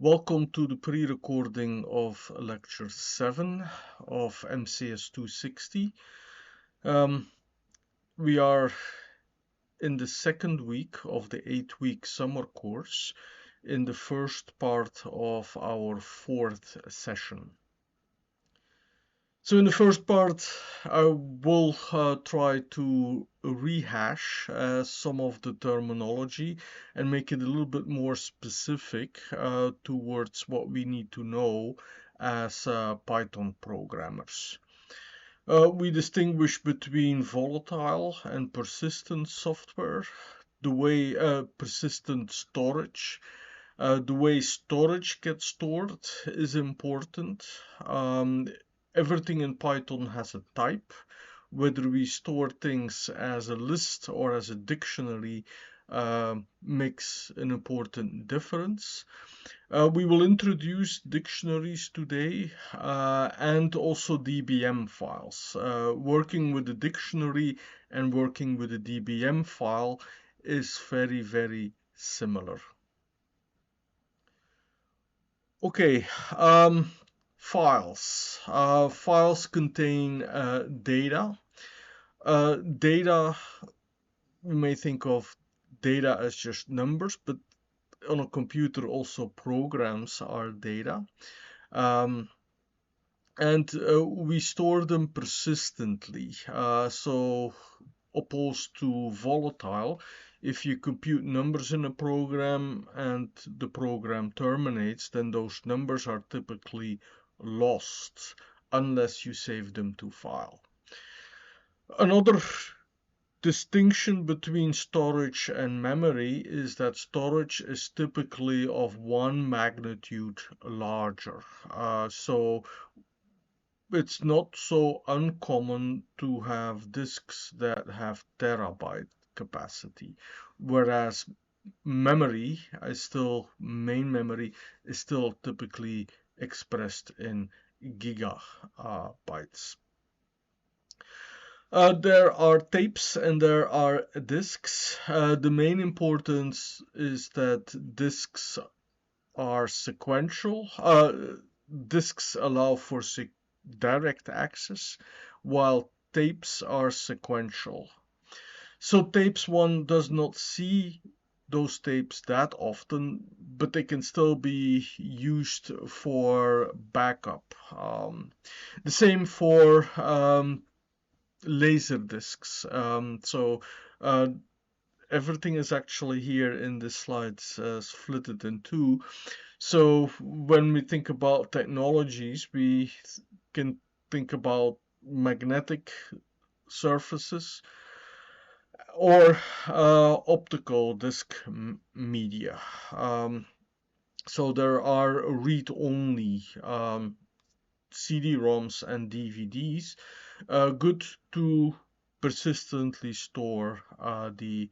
Welcome to the pre-recording of Lecture 7 of MCS 260. We are in the second week of the 8-week summer course in the first part of our fourth session. So in the first part, I will try to rehash some of the terminology and make it a little bit more specific towards what we need to know as Python programmers. We distinguish between volatile and persistent software, the way persistent storage. The way storage gets stored is important. Everything in Python has a type. Whether we store things as a list or as a dictionary makes an important difference. We will introduce dictionaries today and also DBM files. Working with a dictionary and working with a DBM file is very, very similar. Okay, files. Files contain data. Data, you may think of data as just numbers, but on a computer also programs are data. And we store them persistently. So opposed to volatile, if you compute numbers in a program and the program terminates, then those numbers are typically lost unless you save them to file. Another distinction between storage and memory is that storage is typically of one magnitude larger. So it's not so uncommon to have disks that have terabyte capacity, whereas memory main memory is still typically expressed in gigabytes. There are tapes and there are disks. The main importance is that disks are sequential. Disks allow for direct access, while tapes are sequential. So tapes, one does not see those tapes that often, but they can still be used for backup. The same for laser discs. Everything is actually here in the slides split it in two. So when we think about technologies, we can think about magnetic surfaces or optical disc media. So there are read-only CD-ROMs and DVDs, good to persistently store the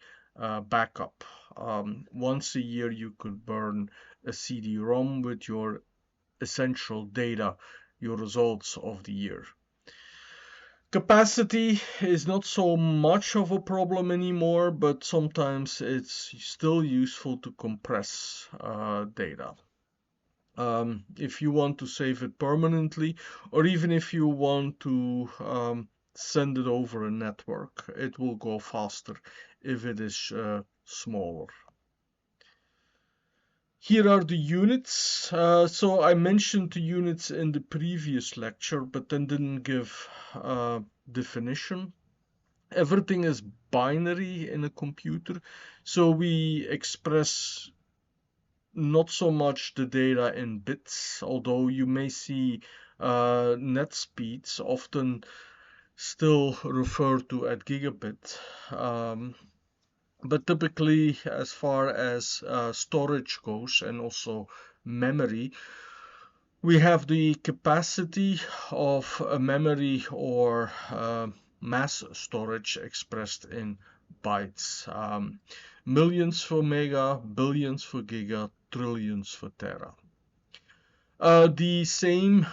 backup. Once a year you could burn a CD-ROM with your essential data, your results of the year. Capacity is not so much of a problem anymore, but sometimes it's still useful to compress data. If you want to save it permanently, or even if you want to send it over a network, it will go faster if it is smaller. Here are the units. So I mentioned the units in the previous lecture, but then didn't give definition. Everything is binary in a computer, so we express not so much the data in bits, although you may see net speeds often still referred to at gigabit. But typically, as far as storage goes and also memory, we have the capacity of a memory or mass storage expressed in bytes. Millions for mega, billions for giga, trillions for tera. The same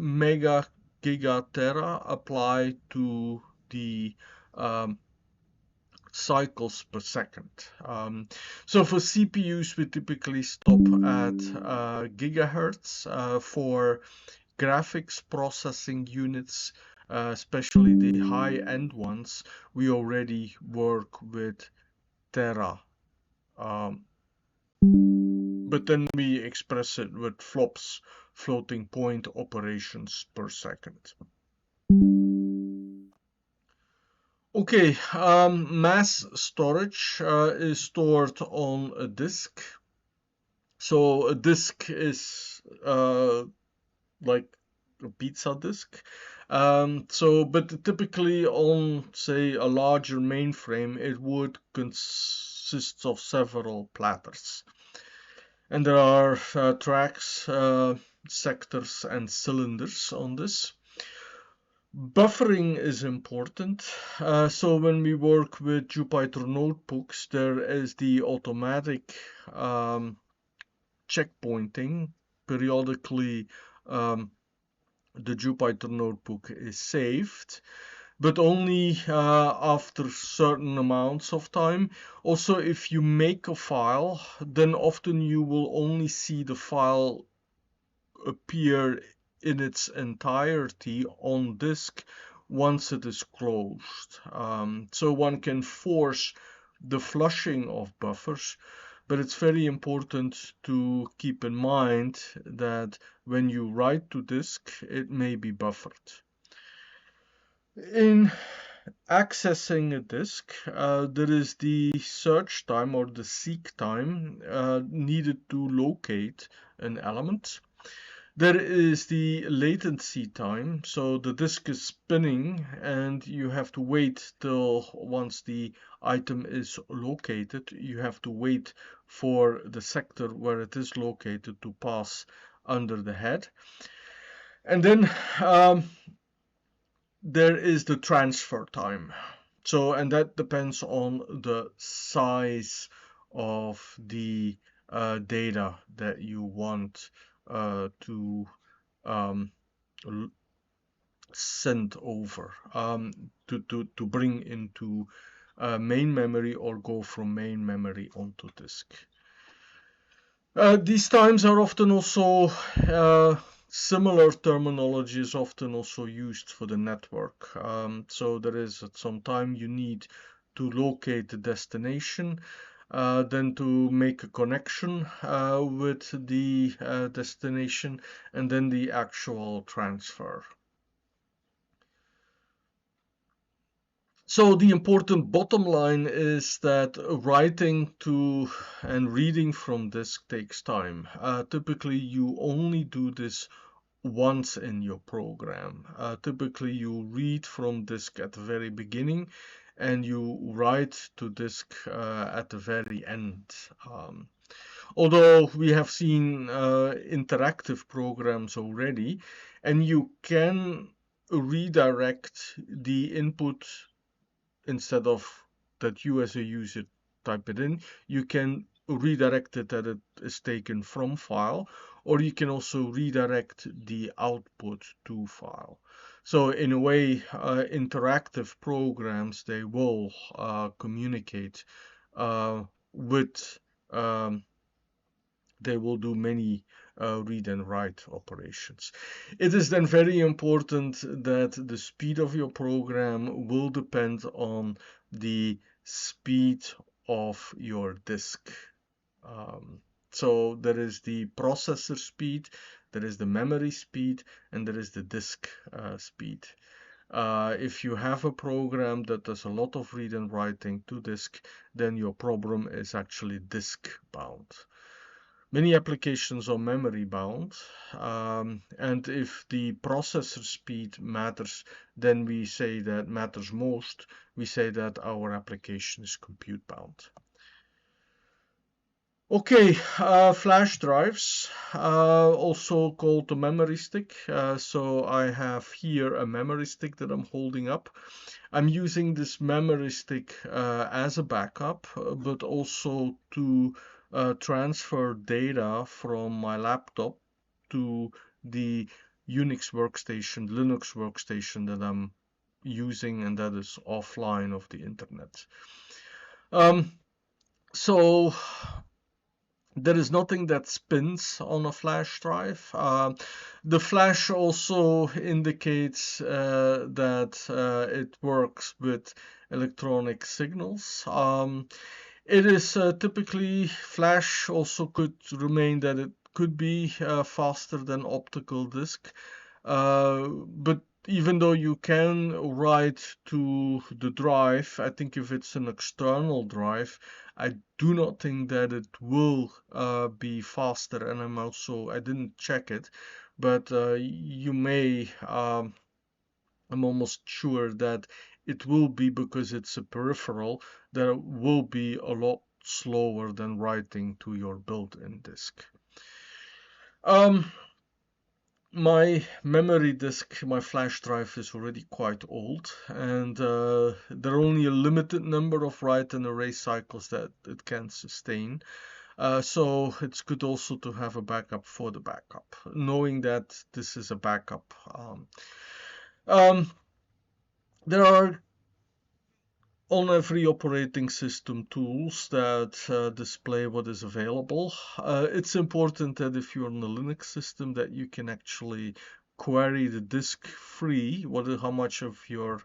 mega, giga, tera apply to the cycles per second. So for CPUs, we typically stop at gigahertz. For graphics processing units, especially the high-end ones, we already work with tera. But then we express it with flops, floating point operations per second. Okay, mass storage is stored on a disk. So a disk is like a pizza disk. But typically on, say, a larger mainframe, it would consist of several platters. And there are tracks, sectors, and cylinders on this. Buffering is important. So when we work with Jupyter notebooks, there is the automatic checkpointing. Periodically, the Jupyter notebook is saved, but only after certain amounts of time. Also, if you make a file, then often you will only see the file appear in its entirety on disk once it is closed. So one can force the flushing of buffers, but it's very important to keep in mind that when you write to disk, it may be buffered. In accessing a disk, there is the search time or the seek time needed to locate an element. There is the latency time, so the disk is spinning and you have to wait till once the item is located, you have to wait for the sector where it is located to pass under the head. And then there is the transfer time. So, and that depends on the size of the data that you want to send over, to bring into main memory or go from main memory onto disk. These times are often also similar terminology is often also used for the network. So there is at some time you need to locate the destination, then to make a connection with the destination, and then the actual transfer. So the important bottom line is that writing to and reading from disk takes time. Typically, you only do this once in your program. Typically, you read from disk at the very beginning and you write to disk at the very end. Although we have seen interactive programs already, and you can redirect the input instead of that you as a user type it in, you can redirect it that it is taken from file, or you can also redirect the output to file. So in a way, interactive programs, they will communicate with, they will do many read and write operations. It is then very important that the speed of your program will depend on the speed of your disk. So there is the processor speed, there is the memory speed, and there is the disk speed. If you have a program that does a lot of read and writing to disk, then your program is actually disk bound. Many applications are memory bound, and if the processor speed matters, then we say that matters most. We say that our application is compute bound. Okay, flash drives, also called the memory stick. So I have here a memory stick that I'm holding up. I'm using this memory stick as a backup, but also to transfer data from my laptop to the Unix workstation, Linux workstation that I'm using, and that is offline of the internet. Um, so there is nothing that spins on a flash drive. The flash also indicates that it works with electronic signals. It is typically flash also could remain that it could be faster than optical disk, but even though you can write to the drive, I think if it's an external drive, I do not think that it will be faster. And I didn't check it, but you may. I'm almost sure that it will be because it's a peripheral, that it will be a lot slower than writing to your built-in disk. Um, my memory disk, my flash drive is already quite old, and there are only a limited number of write and erase cycles that it can sustain. So it's good also to have a backup for the backup, knowing that this is a backup. Um, there are on every operating system tools that display what is available. It's important that if you're on a Linux system that you can actually query the disk free, how much of your,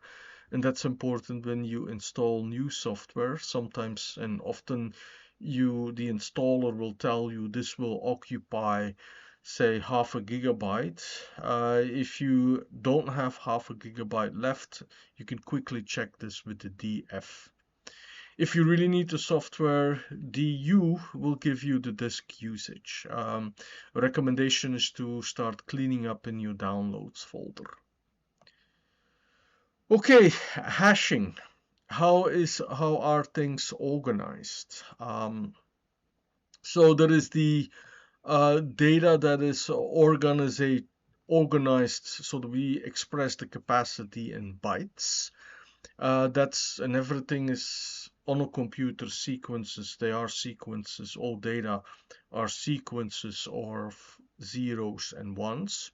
and that's important when you install new software. Sometimes and often the installer will tell you this will occupy say half a gigabyte. If you don't have half a gigabyte left, you can quickly check this with the DF. If you really need the software, DU will give you the disk usage. A recommendation is to start cleaning up in your downloads folder. Okay, hashing. How are things organized? So there is the data that is organized so that we express the capacity in bytes. And everything is on a computer sequences. They are sequences. All data are sequences of zeros and ones.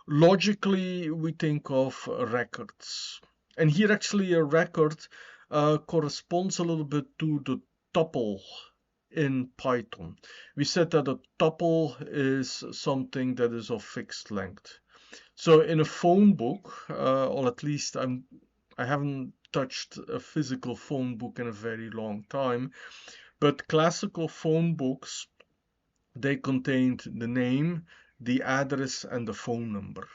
Logically, we think of records. And here actually a record corresponds a little bit to the tuple in Python. We said that a tuple is something that is of fixed length. So in a phone book, or at least I haven't touched a physical phone book in a very long time, but classical phone books, they contained the name, the address, and the phone number.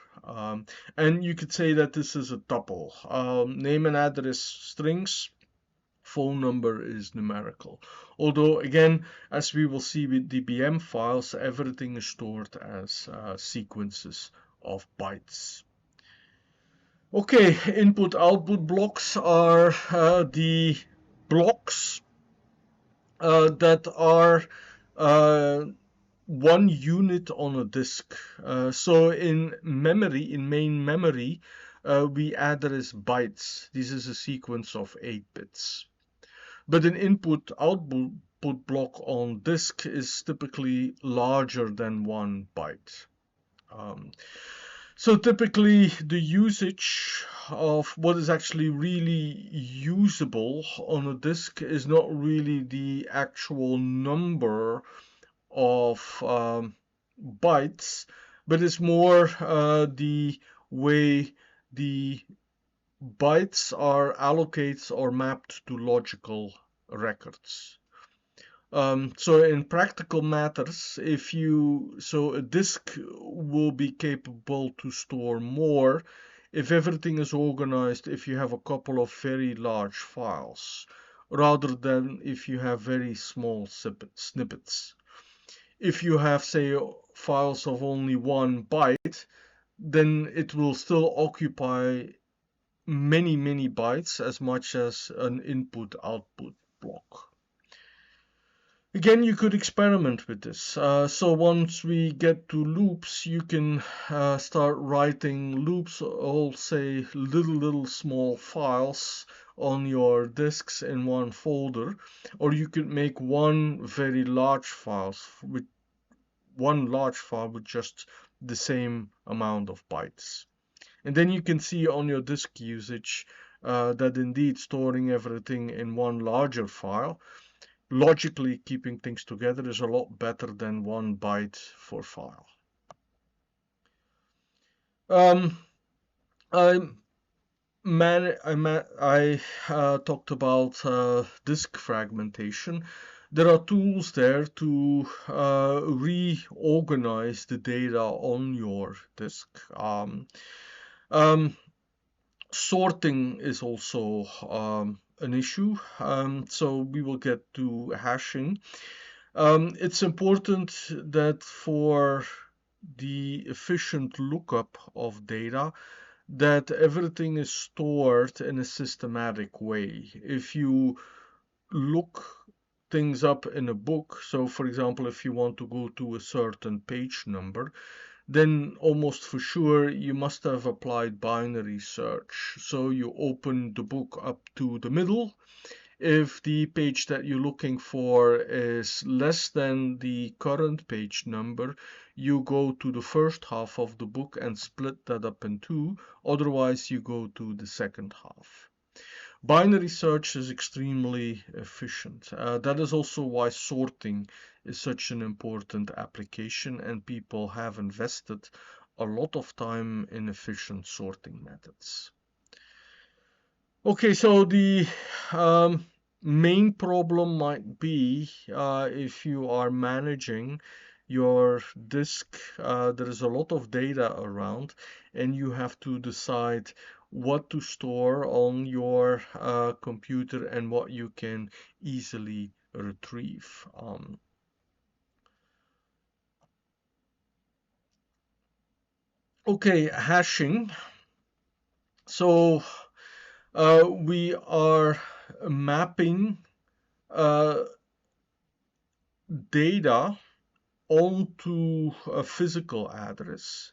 And you could say that this is a tuple. Name and address strings, phone number is numerical. Although, again, as we will see with DBM files, everything is stored as sequences of bytes. Okay, input-output blocks are the blocks that are uh, one unit on a disk. So in memory, in main memory, we address bytes. This is a sequence of 8 bits. But an input-output block on disk is typically larger than 1 byte. So typically the usage of what is actually really usable on a disk is not really the actual number of bytes, but it's more the way the bytes are allocated or mapped to logical records. So in practical matters, so a disk will be capable to store more if everything is organized, if you have a couple of very large files, rather than if you have very small snippets. If you have, say, files of only 1 byte, then it will still occupy many, many bytes as much as an input-output block. Again, you could experiment with this. So once we get to loops, you can start writing loops, all say little small files on your disks in one folder, or you could make one very large file with just the same amount of bytes. And then you can see on your disk usage that indeed storing everything in one larger file, logically keeping things together, is a lot better than one byte for file. Um, I talked about disk fragmentation. There are tools there to reorganize the data on your disk. Um, Sorting is also an issue, so we will get to hashing. It's important that for the efficient lookup of data, that everything is stored in a systematic way. If you look things up in a book, so for example, if you want to go to a certain page number, then almost for sure you must have applied binary search. So you open the book up to the middle. If the page that you're looking for is less than the current page number, you go to the first half of the book and split that up in two. Otherwise, you go to the second half. Binary search is extremely efficient. That is also why sorting is such an important application, and people have invested a lot of time in efficient sorting methods. Okay, so the um, main problem might be if you are managing your disk, there is a lot of data around, and you have to decide what to store on your computer and what you can easily retrieve. Okay, hashing. So we are mapping uh, data onto a physical address,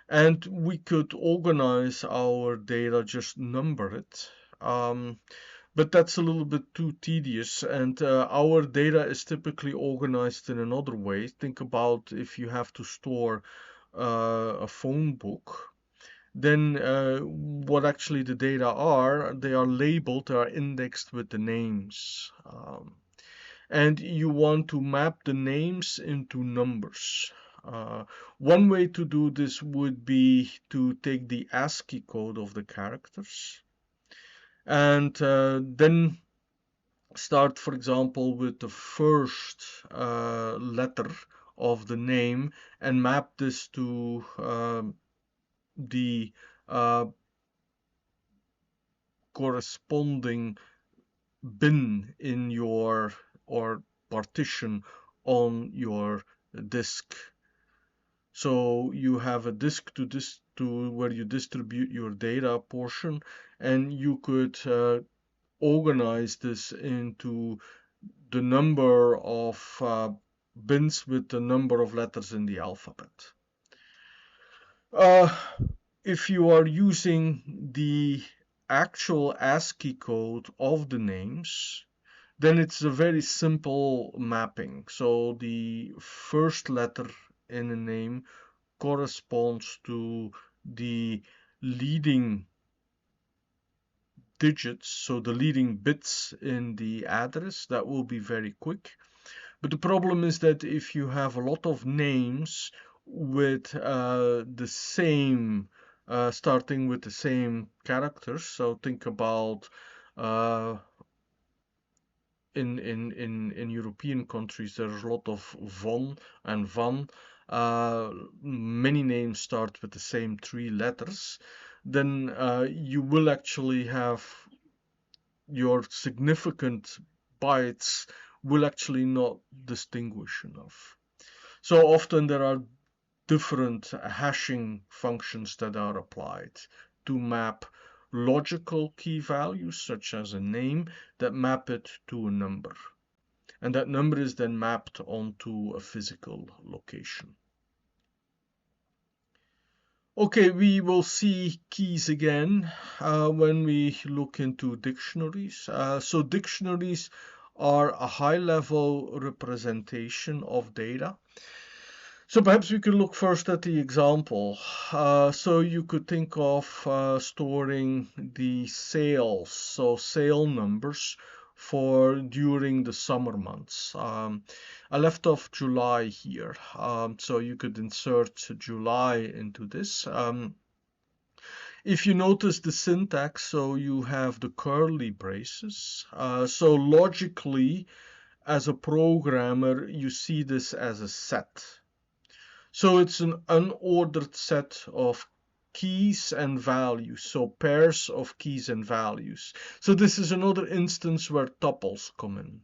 and we could organize our data, just number it. But that's a little bit too tedious, and our data is typically organized in another way. Think about if you have to store a phone book, then what actually the data are, they are labeled, they are indexed with the names. And you want to map the names into numbers. One way to do this would be to take the ASCII code of the characters and then start, for example, with the first letter of the name and map this to the uh, corresponding bin in your or partition on your disk. So you have a disk to where you distribute your data portion, and you could organize this into the number of bins with the number of letters in the alphabet. Uh, if you are using the actual ASCII code of the names, then it's a very simple mapping. So the first letter in a name corresponds to the leading digits, so the leading bits in the address. That will be very quick. But the problem is that if you have a lot of names with the same, starting with the same characters, so think about uh, in European countries, there's a lot of von and van. Many names start with the same three letters. Then you will actually have your significant bytes will actually not distinguish enough. So often there are different hashing functions that are applied to map logical key values, such as a name, that map it to a number. And that number is then mapped onto a physical location. Okay, we will see keys again when we look into dictionaries. So dictionaries are a high-level representation of data. So perhaps we could look first at the example. So you could think of storing the sales, so sale numbers for during the summer months. I left off July here, so you could insert July into this. If you notice the syntax, so you have the curly braces. So logically, as a programmer, you see this as a set. So it's an unordered set of keys and values, so pairs of keys and values. So this is another instance where tuples come in.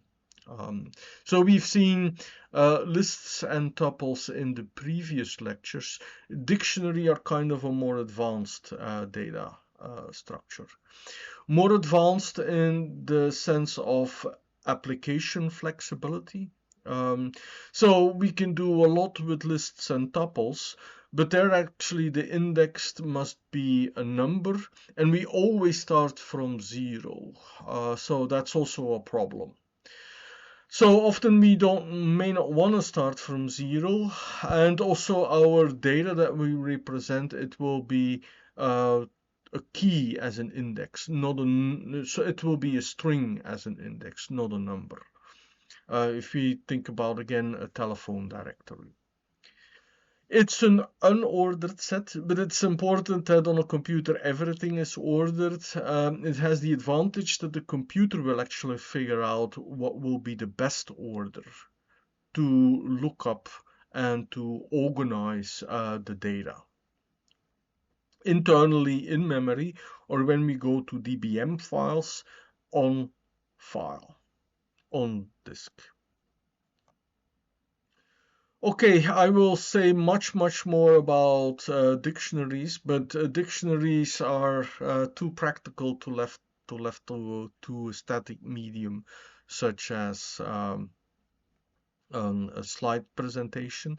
So we've seen lists and tuples in the previous lectures. Dictionary are kind of a more advanced data structure. More advanced in the sense of application flexibility. Um, so we can do a lot with lists and tuples, but there actually the indexed must be a number, and we always start from 0. So that's also a problem. So often we may not want to start from 0, and also our data that we represent, it will be uh, a key as an index, not a so it will be a string as an index, not a number. If we think about again a telephone directory. It's an unordered set, but it's important that on a computer everything is ordered. It has the advantage that the computer will actually figure out what will be the best order to look up and to organize the data internally in memory, or when we go to DBM files on file, on disk. Okay, I will say much more about dictionaries, but dictionaries are too practical to a static medium, such as a slide presentation.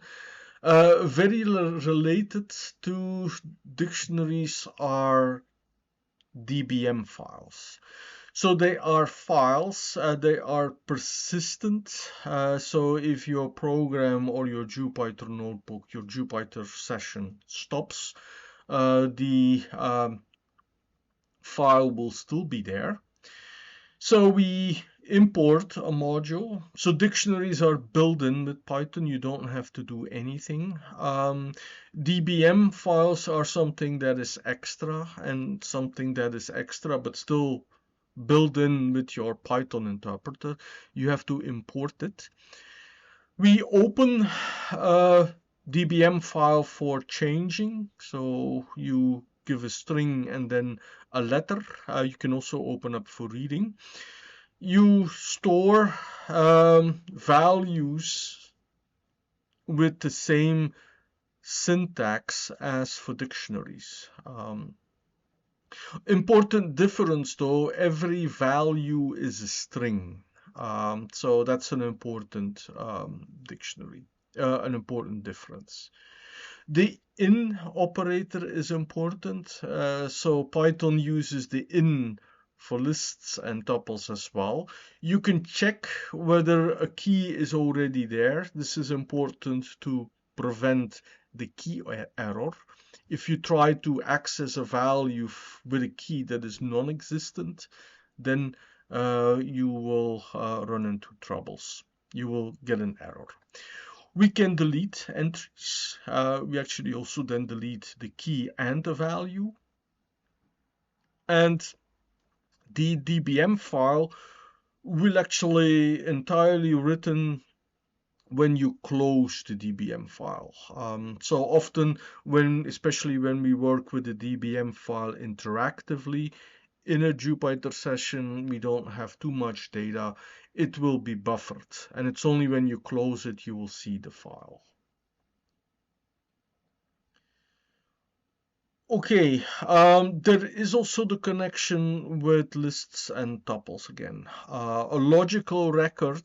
Very related to dictionaries are DBM files. So they are files, they are persistent. So if your program or your Jupyter notebook, your Jupyter session stops, the file will still be there. So we import a module. So dictionaries are built in with Python. You don't have to do anything. DBM files are something that is extra, and something that is extra but still built in with your Python interpreter. You have to import it. We open a DBM file for changing. So you give a string and then a letter. You can also open up for reading. You store values with the same syntax as for dictionaries. Important difference though, every value is a string. So that's an important dictionary, an important difference. The in operator is important. So Python uses the in for lists and tuples as well. You can check whether a key is already there. This is important to prevent the key error. If you try to access a value with a key that is non-existent, then you will run into troubles. You will get an error. We can delete entries. We actually also then delete the key and the value. And the DBM file will actually entirely written when you close the DBM file. So often especially when we work with the DBM file interactively, in a Jupyter session, we don't have too much data. It will be buffered, and it's only when you close it you will see the file. Okay, there is also the connection with lists and tuples again. A logical record,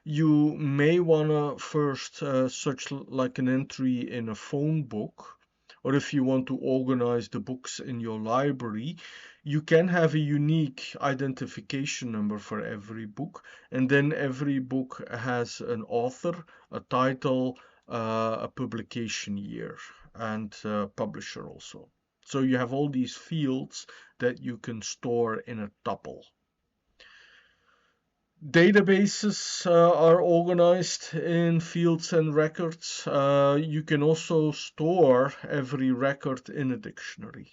you may want to first search like an entry in a phone book, or if you want to organize the books in your library, you can have a unique identification number for every book, and then every book has an author, a title, a publication year, and publisher also. So you have all these fields that you can store in a tuple. Databases are organized in fields and records. You can also store every record in a dictionary.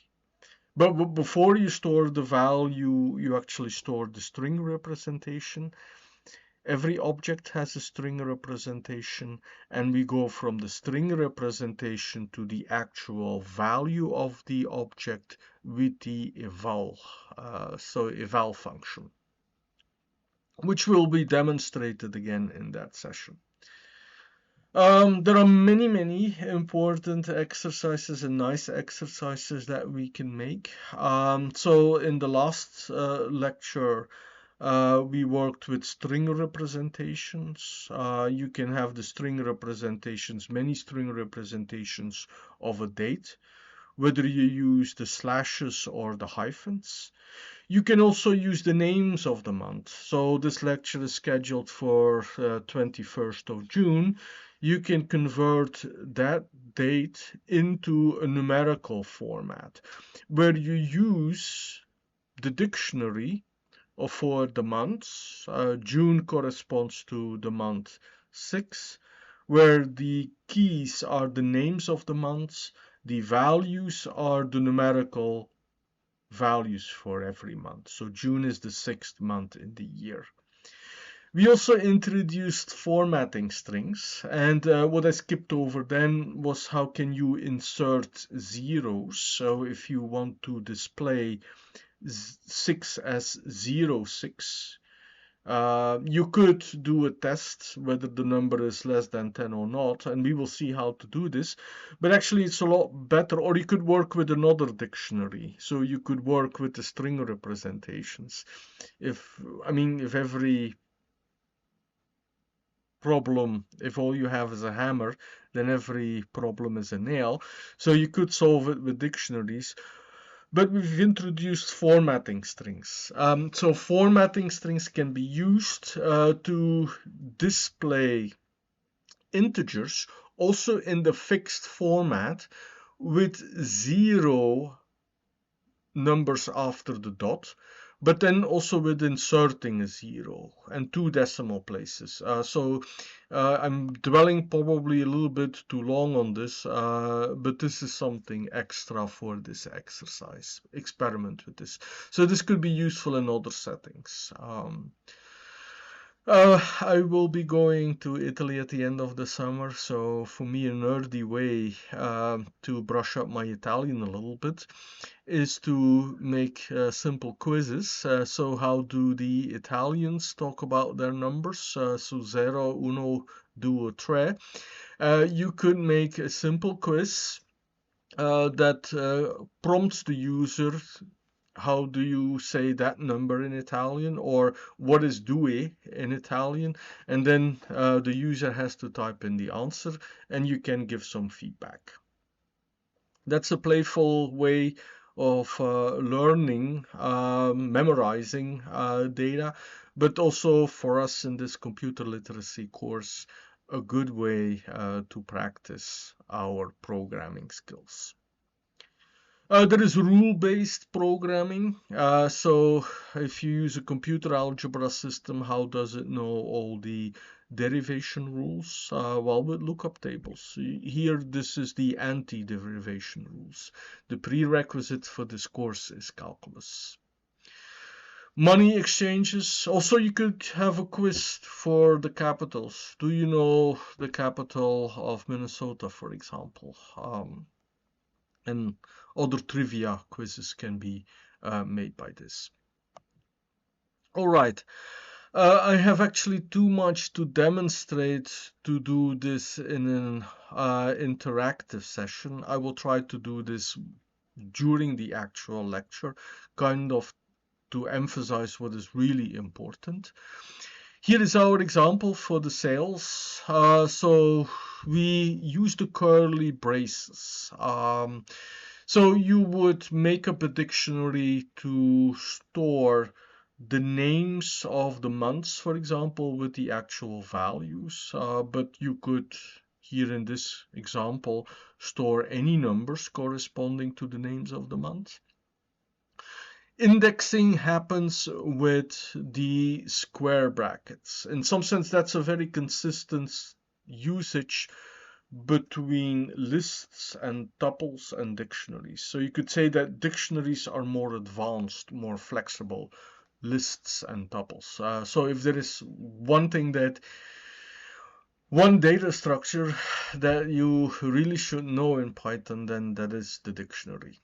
But before you store the value, you actually store the string representation. Every object has a string representation, and we go from the string representation to the actual value of the object with the eval, eval function, which will be demonstrated again in that session. There are many important exercises and nice exercises that we can make. So in the last lecture, we worked with string representations. You can have the string representations, many string representations of a date, whether you use the slashes or the hyphens. You can also use the names of the month. So this lecture is scheduled for 21st of June. You can convert that date into a numerical format where you use the dictionary for the months. June corresponds to the month 6, where the keys are the names of the months, the values are the numerical values for every month. So June is the 6th month in the year. We also introduced formatting strings, and what I skipped over then was how can you insert zeros. So if you want to display 6 as 06, you could do a test whether the number is less than 10 or not, and we will see how to do this. But actually it's a lot better, or you could work with another dictionary. So you could work with the string representations. If every problem, if all you have is a hammer, then every problem is a nail. So you could solve it with dictionaries. But we've introduced formatting strings. So formatting strings can be used to display integers also in the fixed format with 0 numbers after the dot, but then also with inserting a 0 and 2 decimal places. I'm dwelling probably a little bit too long on this, but this is something extra for this exercise. Experiment with this. So this could be useful in other settings. I will be going to Italy at the end of the summer, so for me a nerdy way to brush up my Italian a little bit is to make simple quizzes. So how do the Italians talk about their numbers? So 0, 1, 2, 3. You could make a simple quiz that prompts the user how do you say that number in Italian, or what is due in Italian, and then the user has to type in the answer and you can give some feedback. That's a playful way of learning, memorizing data, but also for us in this computer literacy course, a good way to practice our programming skills. There is rule-based programming. So if you use a computer algebra system, how does it know all the derivation rules? Well, with lookup tables. Here, this is the anti-derivation rules. The prerequisite for this course is calculus. Money exchanges. Also, you could have a quiz for the capitals. Do you know the capital of Minnesota, for example? And other trivia quizzes can be made by this. All right. I have actually too much to demonstrate to do this in an interactive session. I will try to do this during the actual lecture, kind of to emphasize what is really important. Here is our example for the sales. So we use the curly braces. So you would make up a dictionary to store the names of the months, for example, with the actual values, but you could here in this example, store any numbers corresponding to the names of the month. Indexing happens with the square brackets. In some sense, that's a very consistent usage between lists and tuples and dictionaries. So you could say that dictionaries are more advanced, more flexible, lists and tuples. So if there is one data structure that you really should know in Python, then that is the dictionary.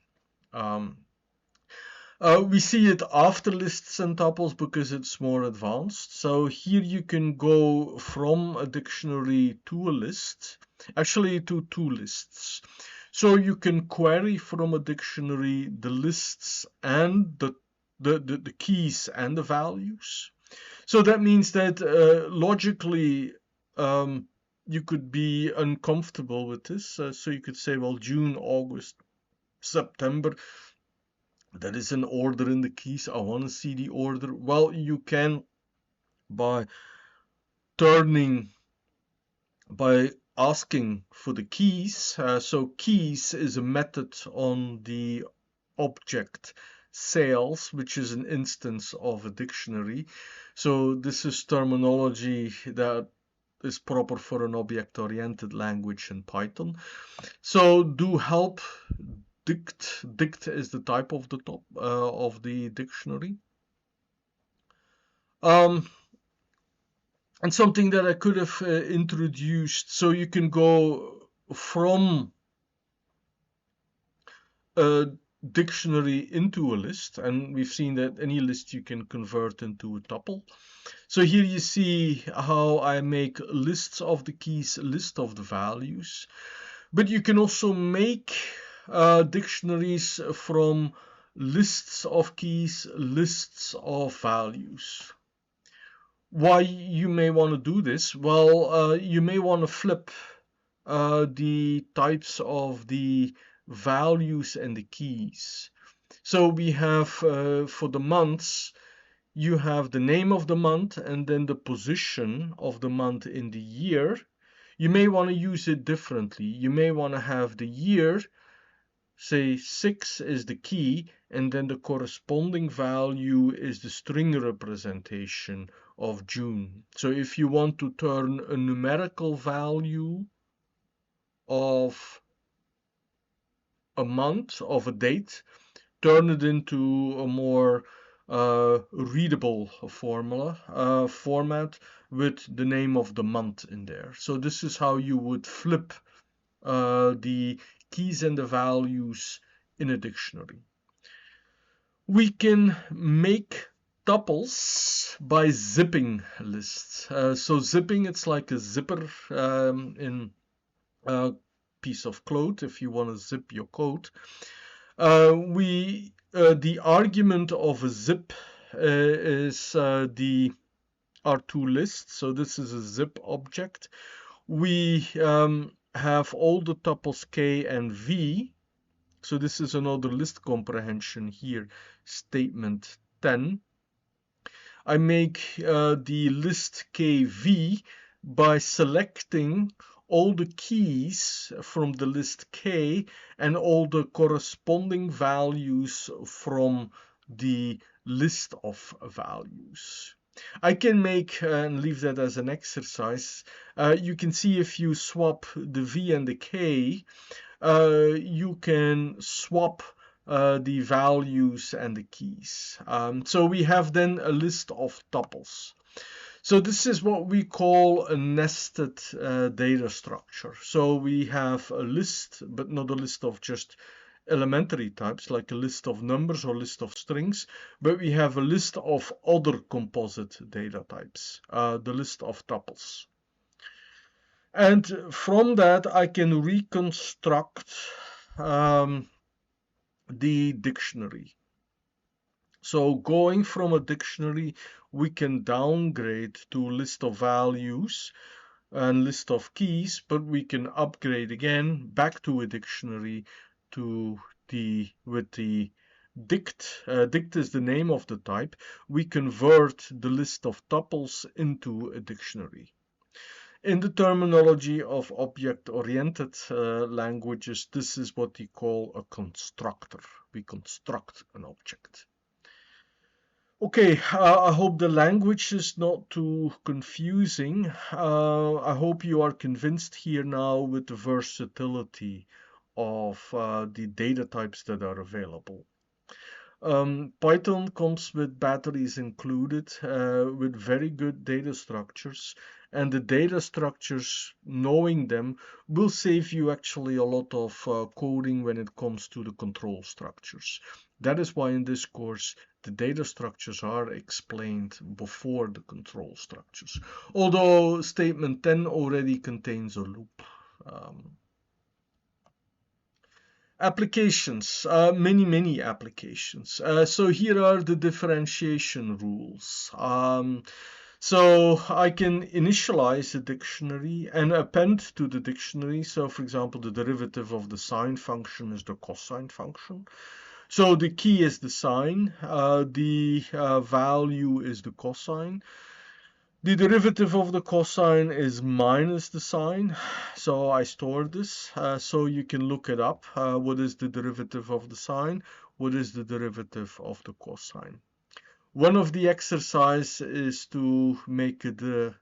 We see it after lists and tuples because it's more advanced. So here you can go from a dictionary to a list, actually to two lists. So you can query from a dictionary the lists and the keys and the values. So that means that logically you could be uncomfortable with this. So you could say, well, June, August, September, that is an order in the keys. I want to see the order. Well, you can by asking for the keys. So keys is a method on the object sales, which is an instance of a dictionary. So this is terminology that is proper for an object-oriented language in Python. So do help dict. Dict is the type of the top of the dictionary. And something that I could have introduced, so you can go from a dictionary into a list, and we've seen that any list you can convert into a tuple. So here you see how I make lists of the keys, a list of the values, but you can also make dictionaries from lists of keys, lists of values. Why you may want to do this? Well, you may want to flip the types of the values and the keys. So we have for the months, you have the name of the month and then the position of the month in the year. You may want to use it differently. You may want to have the year, say 6 is the key, and then the corresponding value is the string representation of June. So if you want to turn a numerical value of a month, of a date, turn it into a more readable format with the name of the month in there. So this is how you would flip the keys and the values in a dictionary. We can make tuples by zipping lists. So zipping, it's like a zipper in a piece of code if you want to zip your code. The argument of a zip is the R2 list. So this is a zip object. We have all the tuples k and v. So this is another list comprehension here, statement 10. I make the list kv by selecting all the keys from the list k and all the corresponding values from the list of values. I can make and leave that as an exercise. You can see if you swap the v and the k, you can swap the values and the keys. So we have then a list of tuples. So this is what we call a nested data structure. So we have a list, but not a list of just elementary types, like a list of numbers or list of strings, but we have a list of other composite data types, the list of tuples. And from that, I can reconstruct the dictionary. So going from a dictionary, we can downgrade to list of values and list of keys, but we can upgrade again back to a dictionary with the dict. Dict is the name of the type. We convert the list of tuples into a dictionary. In the terminology of object-oriented languages, this is what you call a constructor. We construct an object. Okay, I hope the language is not too confusing. I hope you are convinced here now with the versatility of the data types that are available. Python comes with batteries included, with very good data structures, and the data structures, knowing them, will save you actually a lot of coding when it comes to the control structures. That is why in this course the data structures are explained before the control structures. Although statement 10 already contains a loop. Applications, many applications. So here are the differentiation rules. So I can initialize a dictionary and append to the dictionary. So for example, the derivative of the sine function is the cosine function. So the key is the sine, the value is the cosine. The derivative of the cosine is minus the sine, so I store this so you can look it up. What is the derivative of the sine? What is the derivative of the cosine? One of the exercise is to make a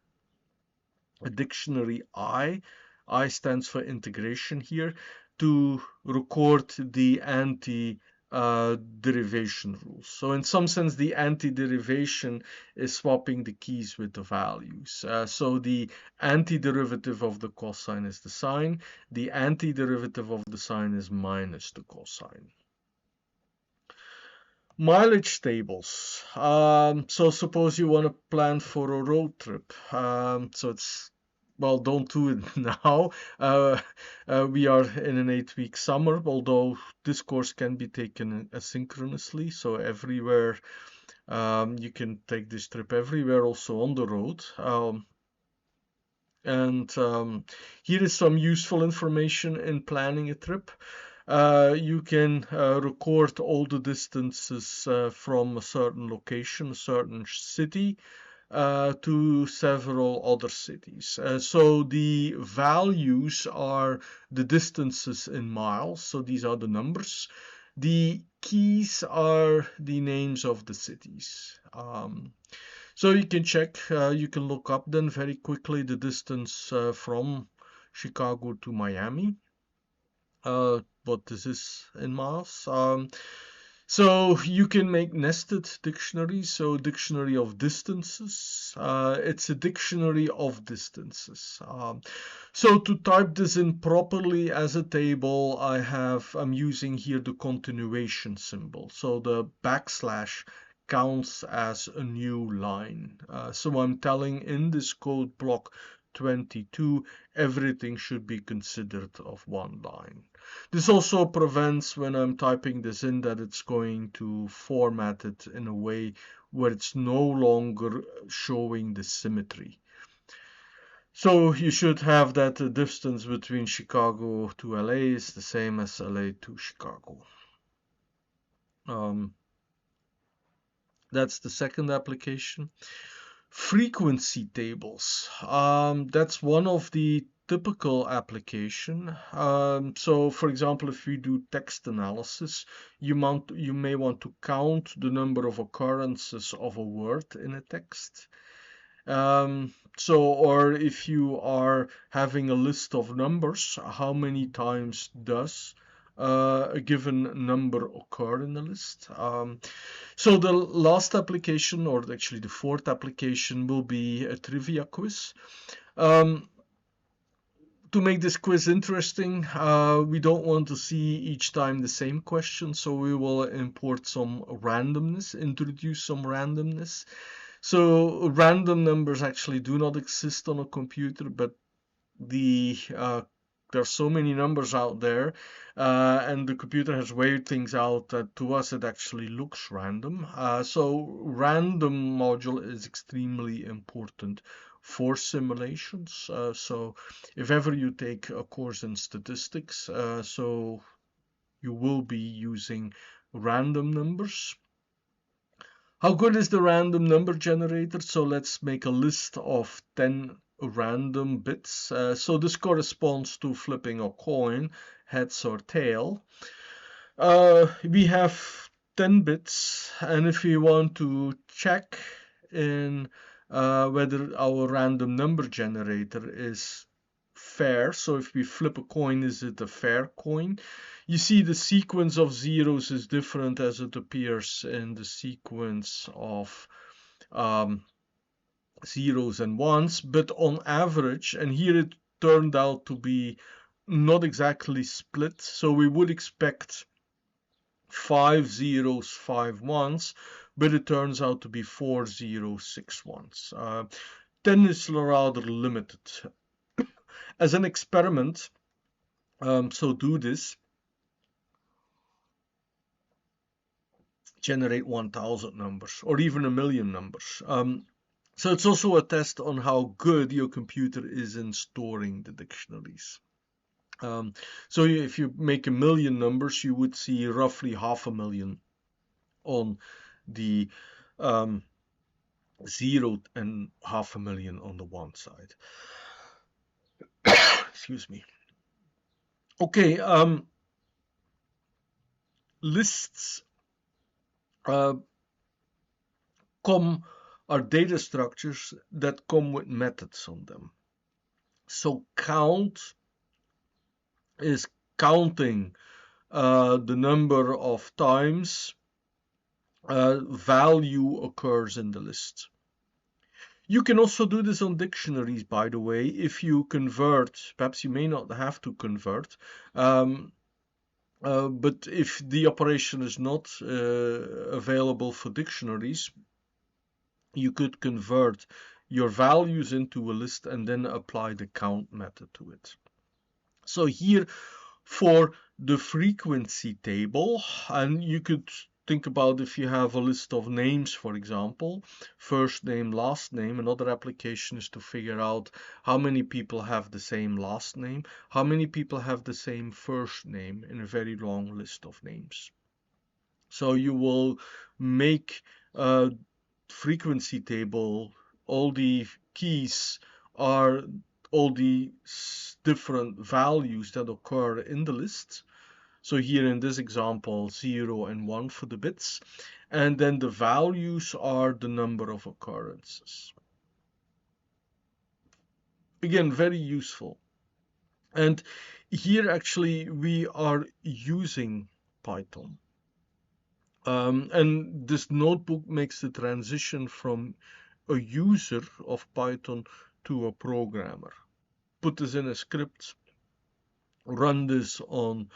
dictionary I. I stands for integration here, to record the anti-derivation rules. So in some sense, the anti-derivation is swapping the keys with the values. So the antiderivative of the cosine is the sine. The antiderivative of the sine is minus the cosine. Mileage tables. So suppose you want to plan for a road trip. So it's, well, don't do it now. We are in an 8-week summer, although this course can be taken asynchronously. So everywhere, you can take this trip everywhere, also on the road. Here is some useful information in planning a trip. You can record all the distances from a certain location, a certain city, to several other cities. So the values are the distances in miles, so these are the numbers. The keys are the names of the cities. So you can check, you can look up then very quickly the distance from Chicago to Miami. What this is in miles. So you can make nested dictionaries. So dictionary of distances. It's a dictionary of distances. So to type this in properly as a table, I'm using here the continuation symbol. So the backslash counts as a new line. So I'm telling in this code block 22, everything should be considered of one line. This also prevents when I'm typing this in that it's going to format it in a way where it's no longer showing the symmetry. So you should have that the distance between Chicago to LA is the same as LA to Chicago. That's the second application. Frequency tables. That's one of the typical application. So for example, if we do text analysis, you may want to count the number of occurrences of a word in a text. Or if you are having a list of numbers, how many times does a given number occur in the list? So the last application, or actually the fourth application, will be a trivia quiz. To make this quiz interesting, we don't want to see each time the same question, so we will import some randomness, introduce some randomness. So random numbers actually do not exist on a computer, but there are so many numbers out there, and the computer has weighed things out that to us it actually looks random. So random module is extremely important for simulations. So if ever you take a course in statistics, so you will be using random numbers. How good is the random number generator? So let's make a list of 10 random bits. So this corresponds to flipping a coin, heads or tail. We have 10 bits, and if we want to check in whether our random number generator is fair, so if we flip a coin, is it a fair coin? You see the sequence of zeros is different as it appears in the sequence of um, zeros and ones, but on average, and here it turned out to be not exactly split, so we would expect 5 zeros, 5 ones, but it turns out to be 4 zeros, 6 ones. 10 is rather limited. As an experiment, so do this, generate 1,000 numbers or even a million numbers. So it's also a test on how good your computer is in storing the dictionaries. So if you make a million numbers, you would see roughly 500,000 on the 0 and 500,000 on the one side. Excuse me. Okay, lists uh, are data structures that come with methods on them. So count is counting the number of times value occurs in the list. You can also do this on dictionaries, by the way, if you convert. Perhaps you may not have to convert, but if the operation is not available for dictionaries, you could convert your values into a list and then apply the count method to it. So here for the frequency table, and you could think about if you have a list of names, for example, first name, last name. Another application is to figure out how many people have the same last name, how many people have the same first name in a very long list of names. So you will make a frequency table, all the keys are all the different values that occur in the list. So here in this example, 0 and 1 for the bits. And then the values are the number of occurrences. Again, very useful. And here actually we are using Python. And this notebook makes the transition from a user of Python to a programmer. Put this in a script, run this on,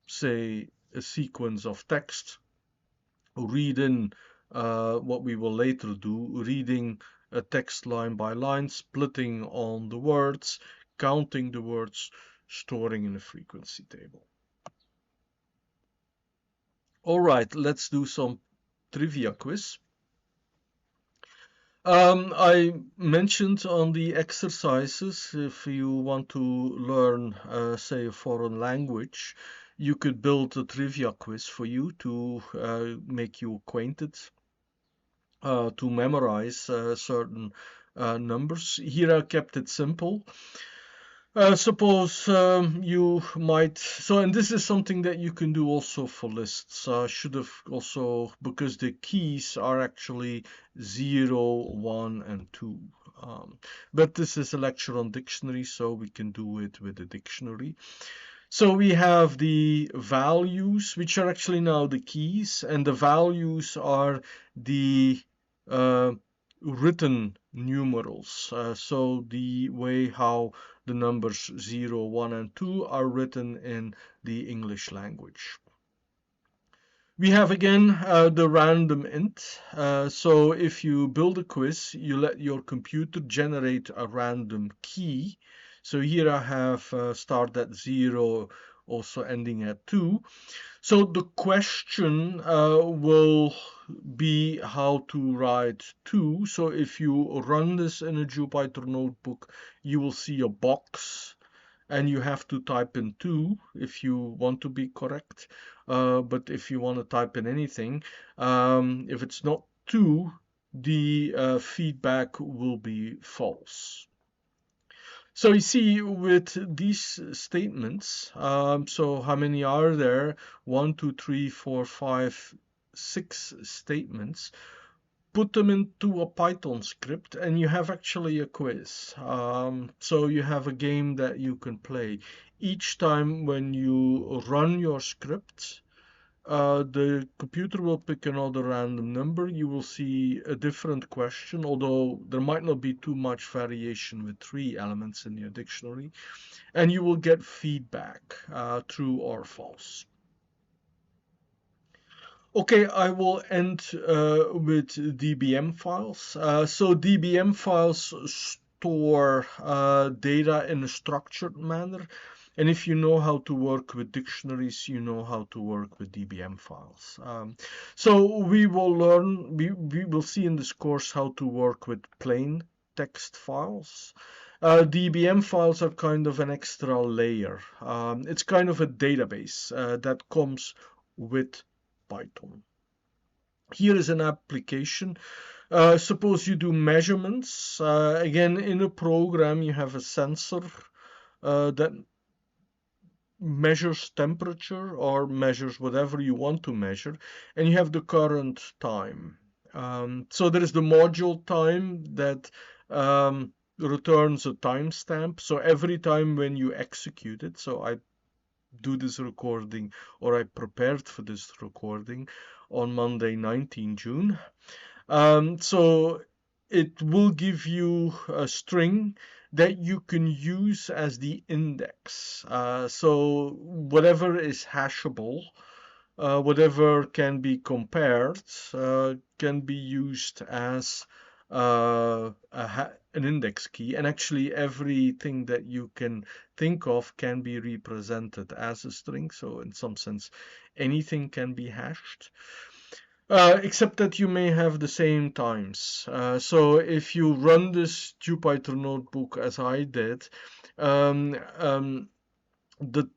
say, a sequence of text, read in what we will later do, reading a text line by line, splitting on the words, counting the words, storing in a frequency table. All right, let's do some trivia quiz. I mentioned on the exercises, if you want to learn, say, a foreign language, you could build a trivia quiz for you to make you acquainted, to memorize certain numbers. Here I kept it simple. Suppose you might, and this is something that you can do also for lists. I should have also, because the keys are actually 0, 1, and 2. But this is a lecture on dictionaries, so we can do it with a dictionary. So we have the values, which are actually now the keys, and the values are the written numerals. So the way how the numbers 0, 1, and 2 are written in the English language. We have again the random int. So if you build a quiz, you let your computer generate a random key. So here I have start at 0, also ending at 2. So the question will be how to write 2. So if you run this in a Jupyter notebook, you will see a box and you have to type in 2 if you want to be correct. But if you want to type in anything, if it's not 2, the feedback will be false. So you see, with these statements, so how many are there? 1, 2, 3, 4, 5, 6 statements. Put them into a Python script and you have actually a quiz. So you have a game that you can play. Each time when you run your script, the computer will pick another random number. You will see a different question, although there might not be too much variation with 3 elements in your dictionary. And you will get feedback, true or false. Okay, I will end with DBM files. So DBM files store data in a structured manner. And if you know how to work with dictionaries, you know how to work with DBM files. So we will learn, we will see in this course how to work with plain text files. DBM files are kind of an extra layer. It's kind of a database that comes with Python. Here is an application. Suppose you do measurements. Again, in a program, you have a sensor that measures temperature or measures whatever you want to measure, and you have the current time. So there is the module time that returns a timestamp. So every time when you execute it, so I do this recording, or I prepared for this recording on Monday, 19 June. So it will give you a string that you can use as the index. So whatever is hashable, whatever can be compared, can be used as an index key. And actually everything that you can think of can be represented as a string. So in some sense, anything can be hashed. Except that you may have the same times. So if you run this Jupyter notebook as I did, the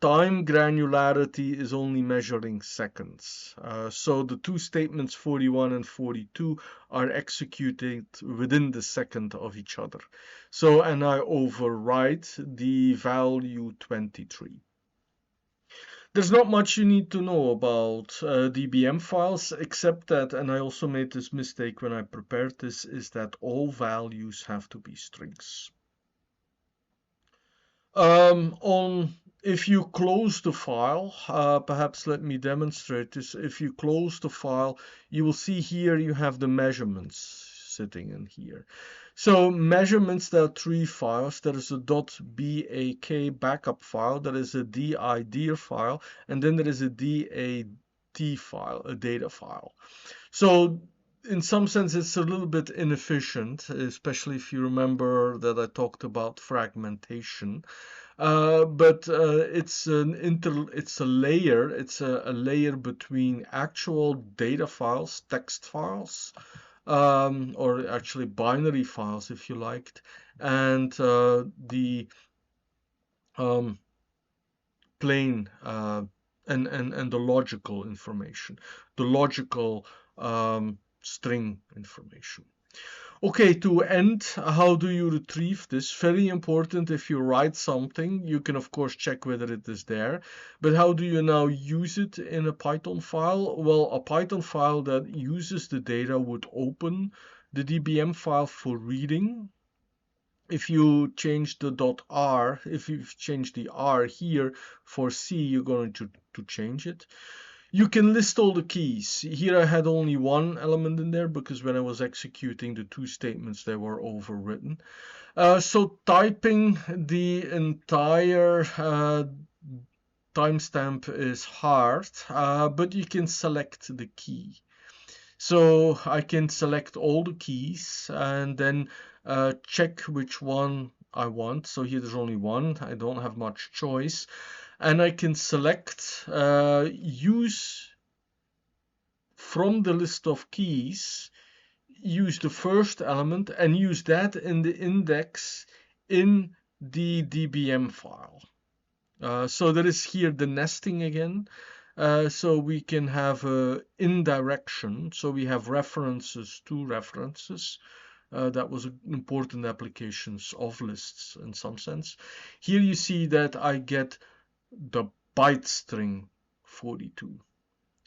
time granularity is only measuring seconds. So the two statements 41 and 42 are executed within the second of each other. So, and I overwrite the value 23. There's not much you need to know about DBM files, except that, and I also made this mistake when I prepared this, is that all values have to be strings. If you close the file, perhaps let me demonstrate this. If you close the file, you will see here you have the measurements sitting in here. So measurements, there are 3 files. There is a .bak backup file, there is a dir file, and then there is a dat file, a data file. So in some sense, it's a little bit inefficient, especially if you remember that I talked about fragmentation. But it's a layer. It's a layer between actual data files, text files, or actually binary files, if you liked, and the plain and the logical information, the logical string information. Okay, to end, how do you retrieve this? Very important. If you write something, you can of course check whether it is there, but how do you now use it in a Python file? Well, a Python file that uses the data would open the DBM file for reading. If you change the .r, if you change the r here for C, you're going to change it. You can list all the keys. Here I had only one element in there because when I was executing the 2 statements, they were overwritten. So typing the entire timestamp is hard, but you can select the key. So I can select all the keys and then check which one I want. So here there's only one. I don't have much choice. And I can select use from the list of keys, use the first element and use that in the index in the DBM file. So there is here the nesting again. So we can have indirection. So we have references to references. That was an important applications of lists in some sense. Here you see that I get the byte string 42.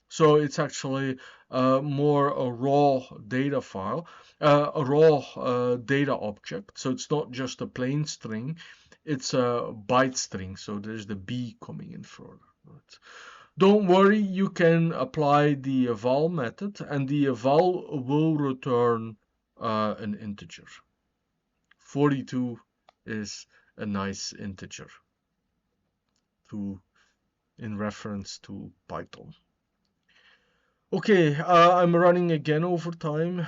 So it's actually more a raw data file, a raw data object. So it's not just a plain string, it's a byte string. So there's the B coming in front. Right. Don't worry, you can apply the eval method, and the eval will return an integer. 42 is a nice integer to in reference to Python. Okay, I'm running again over time,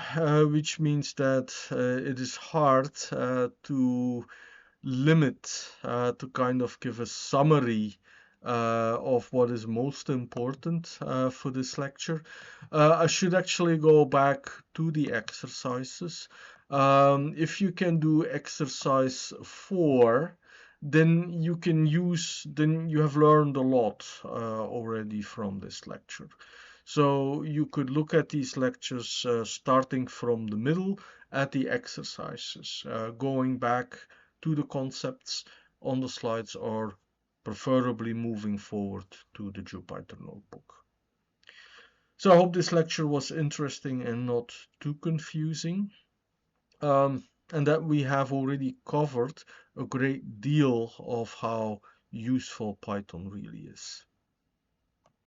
which means that it is hard to limit, to kind of give a summary of what is most important for this lecture. I should actually go back to the exercises. If you can do exercise 4, then you have learned a lot already from this lecture. So you could look at these lectures starting from the middle at the exercises, going back to the concepts on the slides, or preferably moving forward to the Jupyter notebook. So I hope this lecture was interesting and not too confusing, and that we have already covered a great deal of how useful Python really is.